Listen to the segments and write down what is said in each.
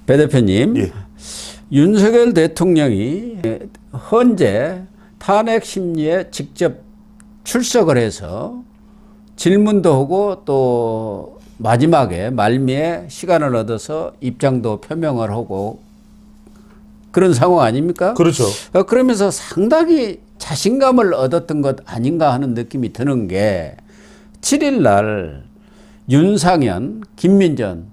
배 대표님, 예. 윤석열 대통령이 헌재 탄핵 심리에 직접 출석을 해서 질문도 하고 또 마지막에 말미에 시간을 얻어서 입장도 표명을 하고 그런 상황 아닙니까? 그렇죠. 그러면서 상당히 자신감을 얻었던 것 아닌가 하는 느낌이 드는 게 7일 날 윤상현, 김민전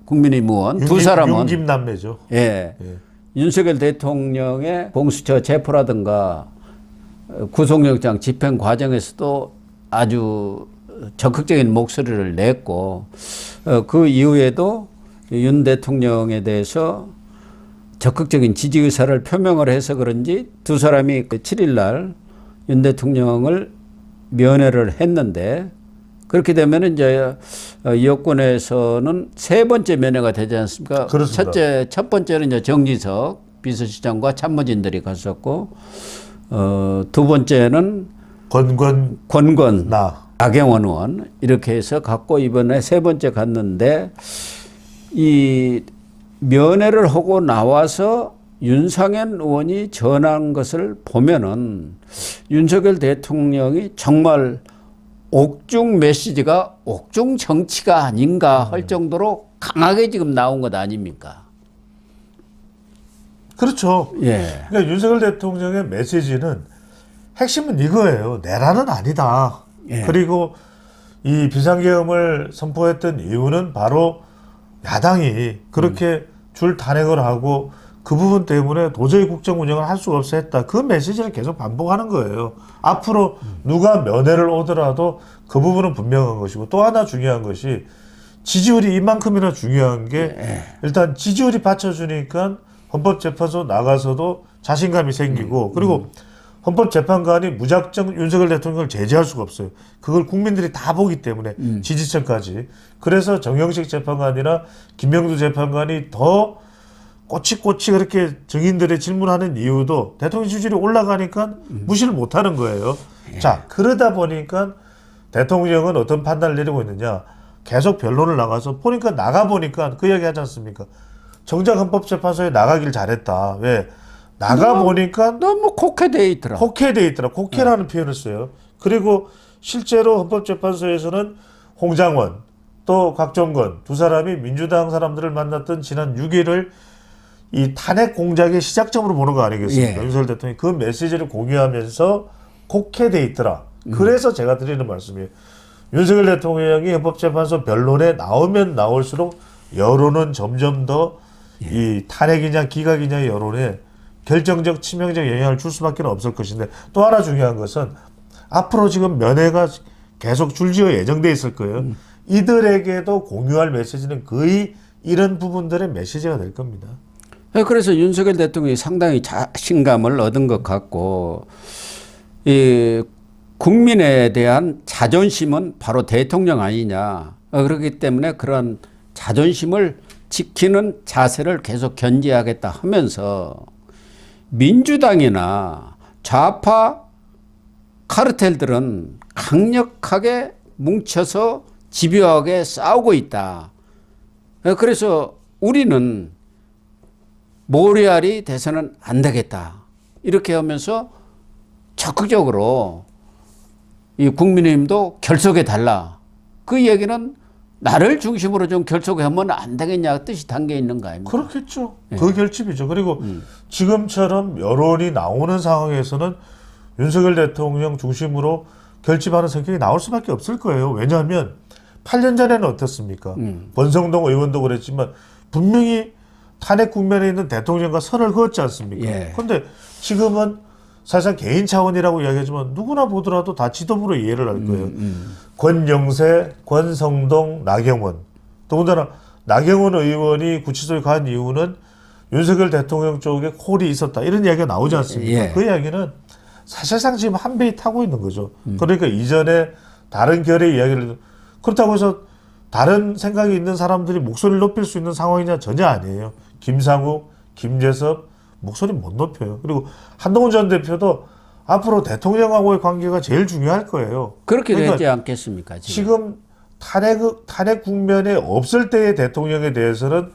국민의힘 의원 두 사람은 윤김남매죠. 예, 예. 윤석열 대통령의 공수처 체포라든가 구속영장 집행 과정에서도 아주 적극적인 목소리를 냈고 그 이후에도 윤 대통령에 대해서 적극적인 지지 의사를 표명을 해서 그런지 두 사람이 7일 날 윤 대통령을 면회를 했는데 그렇게 되면 이제 여권에서는 세 번째 면회가 되지 않습니까? 그렇습니다. 첫 번째는 이제 정진석 비서실장과 참모진들이 갔었고 두 번째는 권건 나경원 의원 이렇게 해서 갔고 이번에 세 번째 갔는데 이 면회를 하고 나와서 윤상현 의원이 전한 것을 보면은 윤석열 대통령이 정말 옥중 메시지가 옥중 정치가 아닌가 할 정도로 강하게 지금 나온 것 아닙니까? 그렇죠. 예. 그러니까 윤석열 대통령의 메시지는 핵심은 이거예요. 내란은 아니다. 예. 그리고 이 비상계엄을 선포했던 이유는 바로 야당이 그렇게 줄 탄핵을 하고 그 부분 때문에 도저히 국정 운영을 할 수가 없어 했다. 그 메시지를 계속 반복하는 거예요. 앞으로 누가 면회를 오더라도 그 부분은 분명한 것이고 또 하나 중요한 것이 지지율이 이만큼이나 중요한 게 일단 지지율이 받쳐주니까 헌법재판소 나가서도 자신감이 생기고 그리고 헌법재판관이 무작정 윤석열 대통령을 제재할 수가 없어요. 그걸 국민들이 다 보기 때문에 지지층까지. 그래서 정영식 재판관이나 김명두 재판관이 더 꼬치꼬치 그렇게 증인들의 질문하는 이유도 대통령 지지율이 올라가니까 무시를 못하는 거예요. 자, 그러다 보니까 대통령은 어떤 판단을 내리고 있느냐. 계속 변론을 나가서 보니까 나가보니까 그 이야기 하지 않습니까? 정작 헌법재판소에 나가길 잘했다. 왜? 나가보니까 너무 코케돼 있더라. 코케돼 있더라. 코케라는 표현을 써요. 그리고 실제로 헌법재판소에서는 홍장원 또 곽종건 두 사람이 민주당 사람들을 만났던 지난 6일을 이 탄핵 공작의 시작점으로 보는 거 아니겠습니까? 예. 윤석열 대통령이 그 메시지를 공유하면서 코케돼 있더라. 그래서 제가 드리는 말씀이에요. 윤석열 대통령이 헌법재판소 변론에 나오면 나올수록 여론은 점점 더 이 탄핵이냐 기각이냐 여론에 결정적 치명적 영향을 줄 수밖에 없을 것인데 또 하나 중요한 것은 앞으로 지금 면회가 계속 줄지어 예정돼 있을 거예요. 이들에게도 공유할 메시지는 거의 이런 부분들의 메시지가 될 겁니다. 그래서 윤석열 대통령이 상당히 자신감을 얻은 것 같고 이 국민에 대한 자존심은 바로 대통령 아니냐. 그렇기 때문에 그런 자존심을 지키는 자세를 계속 견지하겠다 하면서 민주당이나 좌파 카르텔들은 강력하게 뭉쳐서 집요하게 싸우고 있다. 그래서 우리는 모래알이 돼서는 안 되겠다. 이렇게 하면서 적극적으로 이 국민의힘도 결속해 달라. 그 얘기는 나를 중심으로 좀 결속하면 안 되겠냐 뜻이 담겨 있는 거 아닙니까? 그렇겠죠. 그 결집이죠. 그리고 지금처럼 여론이 나오는 상황에서는 윤석열 대통령 중심으로 결집하는 성격이 나올 수밖에 없을 거예요. 왜냐하면 8년 전에는 어떻습니까? 권성동 의원도 그랬지만 분명히 탄핵 국면에 있는 대통령과 선을 그었지 않습니까? 그런데 지금은 사실상 개인 차원이라고 이야기하지만 누구나 보더라도 다 지도부로 이해를 할 거예요. 권영세, 권성동, 나경원. 더군다나 나경원 의원이 구치소에 간 이유는 윤석열 대통령 쪽에 콜이 있었다. 이런 이야기가 나오지 않습니까? 그 이야기는 사실상 지금 한 배에 타고 있는 거죠. 그러니까 이전에 다른 결의 이야기를 그렇다고 해서 다른 생각이 있는 사람들이 목소리를 높일 수 있는 상황이냐 전혀 아니에요. 김상욱, 김재섭 목소리 못 높여요. 그리고 한동훈 전 대표도 앞으로 대통령하고의 관계가 제일 중요할 거예요. 그렇게 되지 않겠습니까? 지금 탄핵 국면에 없을 때의 대통령에 대해서는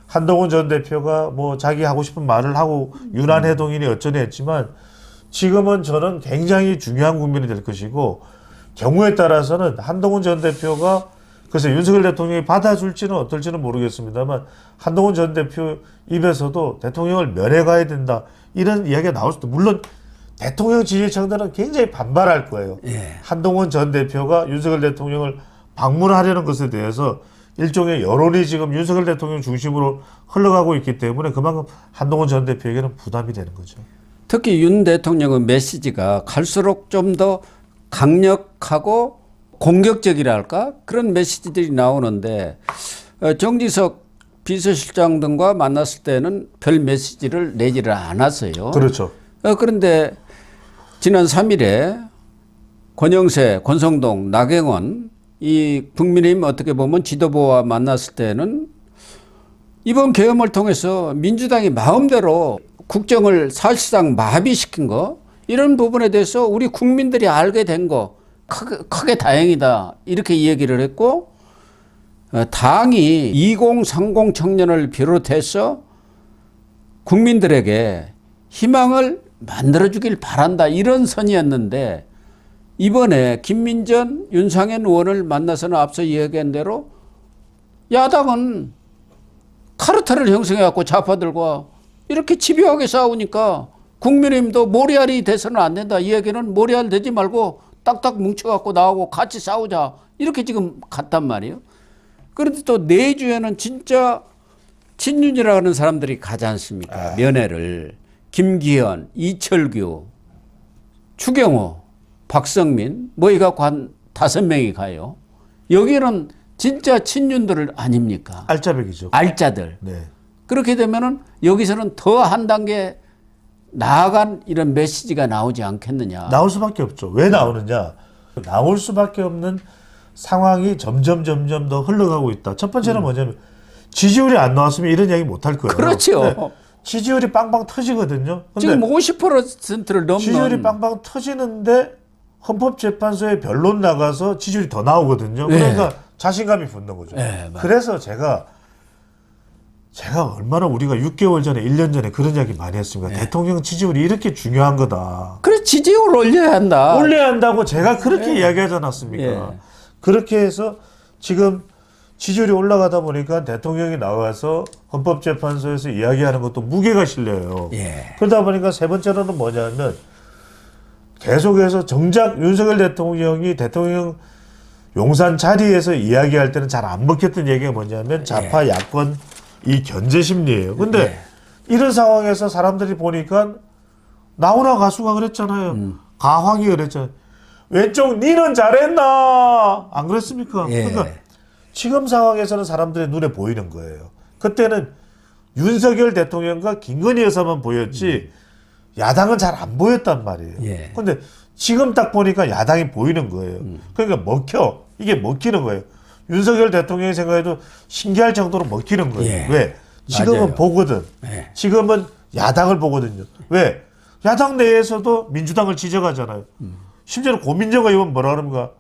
한동훈 전 대표가 뭐 자기 하고 싶은 말을 하고 윤한회동이니 어쩌니 했지만 지금은 저는 굉장히 중요한 국면이 될 것이고 경우에 따라서는 한동훈 전 대표가 글쎄 윤석열 대통령이 받아줄지는 어떨지는 모르겠습니다만 한동훈 전 대표 입에서도 대통령을 면회가야 된다 이런 이야기가 나올 수도 물론 대통령 지지층들은 굉장히 반발할 거예요. 예. 한동훈 전 대표가 윤석열 대통령을 방문하려는 것에 대해서 일종의 여론이 지금 윤석열 대통령 중심으로 흘러가고 있기 때문에 그만큼 한동훈 전 대표에게는 부담이 되는 거죠. 특히 윤 대통령의 메시지가 갈수록 좀 더 강력하고 공격적이랄까 그런 메시지들이 나오는데 정지석 비서실장 등과 만났을 때는 별 메시지를 내지를 않았어요. 그렇죠. 그런데 지난 3일에 권영세, 권성동, 나경원 이 국민의힘 어떻게 보면 지도부와 만났을 때는 이번 계엄을 통해서 민주당이 마음대로 국정을 사실상 마비시킨 거 이런 부분에 대해서 우리 국민들이 알게 된 거 크게 다행이다 이렇게 얘기를 했고 당이 2030 청년을 비롯해서 국민들에게 희망을 만들어주길 바란다 이런 선이었는데 이번에 김민전, 윤상현 의원을 만나서는 앞서 이야기한 대로 야당은 카르텔을 형성해갖고 좌파들과 이렇게 집요하게 싸우니까 국민의힘도 모래알이 돼서는 안 된다. 이 얘기는 모래알 되지 말고 딱딱 뭉쳐갖고 나오고 같이 싸우자. 이렇게 지금 갔단 말이에요. 그런데 또 내주에는 진짜 친윤이라는 사람들이 가지 않습니까? 면회를. 김기현, 이철규, 추경호, 박성민 뭐 이갖고 한 5명이 가요. 여기는 진짜 친윤들 아닙니까? 알짜배기죠. 알짜들. 네. 그렇게 되면은 여기서는 더 한 단계 나아간 이런 메시지가 나오지 않겠느냐. 나올 수밖에 없죠. 왜 나오느냐? 나올 수밖에 없는 상황이 점점 더 흘러가고 있다. 첫 번째는 뭐냐면 지지율이 안 나왔으면 이런 이야기 못 할 거예요. 그렇죠. 네. 지지율이 빵빵 터지거든요. 근데 지금 50%를 넘는. 지지율이 빵빵 터지는데 헌법재판소에 변론 나가서 지지율이 더 나오거든요. 그러니까 자신감이 붙는 거죠. 네, 그래서 제가 얼마나 우리가 6개월 전에 1년 전에 그런 이야기 많이 했습니다. 대통령 지지율이 이렇게 중요한 거다. 그래 지지율 올려야 한다. 올려야 한다고 제가 그렇게 이야기하지 않았습니까? 그렇게 해서 지금 지지율이 올라가다 보니까 대통령이 나와서 헌법재판소에서 이야기하는 것도 무게가 실려요. 그러다 보니까 세 번째로는 뭐냐면 계속해서 정작 윤석열 대통령이 대통령 용산 자리에서 이야기할 때는 잘 안 먹혔던 얘기가 뭐냐면 좌파 야권 이 견제 심리예요. 근데 이런 상황에서 사람들이 보니까 나훈아 가수가 그랬잖아요. 가황이 그랬잖아요. 왼쪽 니는 잘했나? 안 그랬습니까? 그러니까 지금 상황에서는 사람들의 눈에 보이는 거예요. 그때는 윤석열 대통령과 김건희 여사만 보였지 야당은 잘 안 보였단 말이에요. 근데 지금 딱 보니까 야당이 보이는 거예요. 그러니까 먹혀. 이게 먹히는 거예요. 윤석열 대통령이 생각해도 신기할 정도로 먹히는 거예요. 왜? 지금은 맞아요. 보거든. 지금은 야당을 보거든요. 왜? 야당 내에서도 민주당을 지적하잖아요. 심지어는 고민정 의원 뭐라 그럽니까?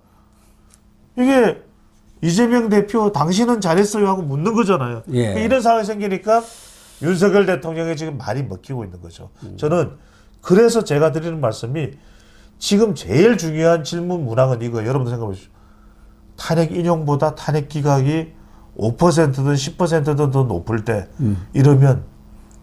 이게 이재명 대표 당신은 잘했어요 하고 묻는 거잖아요. 이런 상황이 생기니까 윤석열 대통령이 지금 말이 먹히고 있는 거죠. 저는 그래서 제가 드리는 말씀이 지금 제일 중요한 질문 문항은 이거 여러분들 생각해 보십시오. 탄핵 인용보다 탄핵 기각이 5%든 10%든 더 높을 때 이러면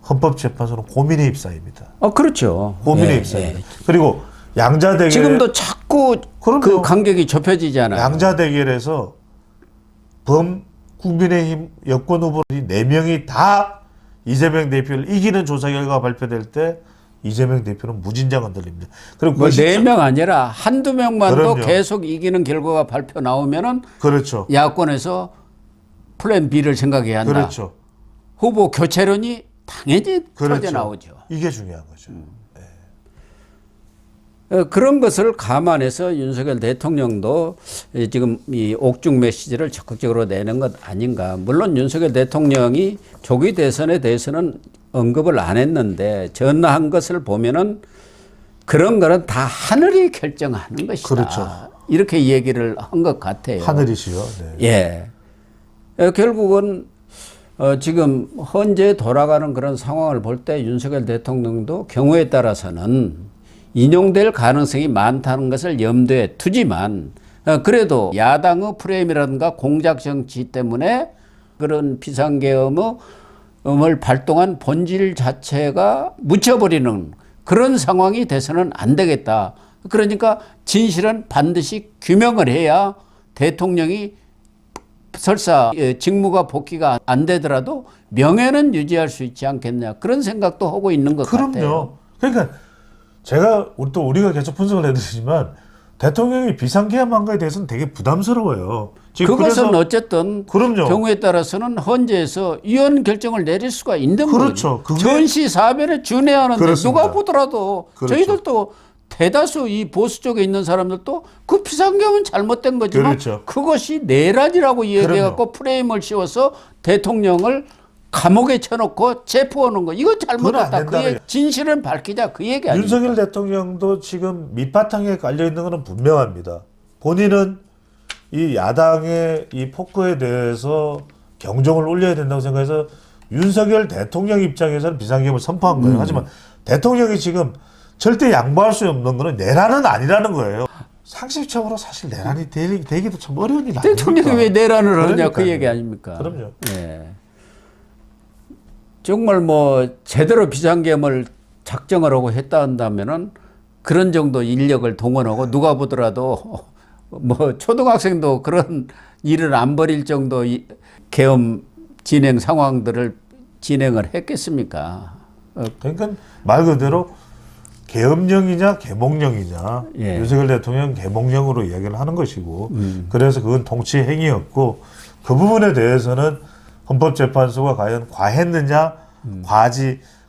헌법재판소는 고민의 입사입니다. 그렇죠. 고민의 입사입니다. 그리고 양자 대결 지금도 자꾸 그 간격이 좁혀지잖아요. 양자 대결에서 국민의힘 여권 후보들이 4명이 다 이재명 대표를 이기는 조사 결과가 발표될 때 이재명 대표는 무진장 흔들립니다. 그리고 뭐 4명 아니라 한두 명만도 그럼요. 계속 이기는 결과가 발표 나오면은 그렇죠. 야권에서 플랜 B를 생각해야 한다. 그렇죠. 후보 교체론이 당연히 그렇죠. 터져 나오죠. 이게 중요한 거죠. 그런 것을 감안해서 윤석열 대통령도 지금 이 옥중 메시지를 적극적으로 내는 것 아닌가. 물론 윤석열 대통령이 조기 대선에 대해서는 언급을 안 했는데 전화한 것을 보면은 그런 거는 다 하늘이 결정하는 것이다. 그렇죠. 이렇게 얘기를 한 것 같아요. 하늘이시요. 네. 결국은 지금 현재 돌아가는 그런 상황을 볼 때 윤석열 대통령도 경우에 따라서는 인용될 가능성이 많다는 것을 염두에 두지만 그래도 야당의 프레임이라든가 공작 정치 때문에 그런 비상계엄을 발동한 본질 자체가 묻혀버리는 그런 상황이 돼서는 안 되겠다. 그러니까 진실은 반드시 규명을 해야 대통령이 설사 직무가 복귀가 안 되더라도 명예는 유지할 수 있지 않겠냐 그런 생각도 하고 있는 것 같아요. 그럼요. 그러니까 제가 우리가 계속 분석을 해드리지만 대통령이 비상계엄한 거에 대해서는 되게 부담스러워요. 지금 그것은 그래서 어쨌든 그럼요. 경우에 따라서는 헌재에서 이혼 결정을 내릴 수가 있는 그렇죠. 거죠. 전시 사변에 준해하는데 그렇습니다. 누가 보더라도 그렇죠. 저희들도 대다수 이 보수 쪽에 있는 사람들도 그 비상계엄은 잘못된 거지만 그렇죠. 그것이 내란이라고 이야기해갖고 프레임을 씌워서 대통령을 감옥에 쳐놓고 체포하는 거 이거 그건 안 잘못했다. 된다는 그의 진실은 밝히자 그 얘기 아닙니까? 윤석열 대통령도 지금 밑바탕에 깔려 있는 것은 분명합니다. 본인은 이 야당의 이 포크에 대해서 경종을 울려야 된다고 생각해서 윤석열 대통령 입장에서는 비상계엄을 선포한 거예요. 하지만 대통령이 지금 절대 양보할 수 없는 거는 내란은 아니라는 거예요. 상식적으로 사실 내란이 되기도 참 어려운 일 아닙니까? 대통령이 왜 내란을 하냐 그 그러니까요. 얘기 아닙니까? 그럼요. 예. 정말 뭐 제대로 비상계엄을 작정을 하고 했다 한다면은 그런 정도 인력을 동원하고 누가 보더라도 뭐 초등학생도 그런 일을 안 벌일 정도 계엄 진행 상황들을 진행을 했겠습니까? 그러니까 말 그대로 계엄령이냐 계몽령이냐 예. 윤석열 대통령 계몽령으로 이야기를 하는 것이고 그래서 그건 통치 행위였고 그 부분에 대해서는 헌법재판소가 과연 과했느냐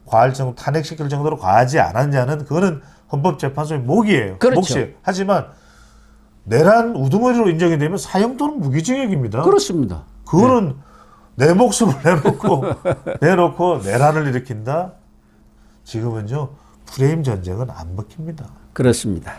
과할 정도 탄핵시킬 정도로 과하지 않았냐는 그거는 헌법재판소의 몫이에요. 그렇죠. 몫이에요. 하지만 내란 우두머리로 인정이 되면 사형 또는 무기징역입니다. 그렇습니다. 그거는 내 목숨을 내놓고 내란을 일으킨다? 지금은요 프레임 전쟁은 안 먹힙니다. 그렇습니다.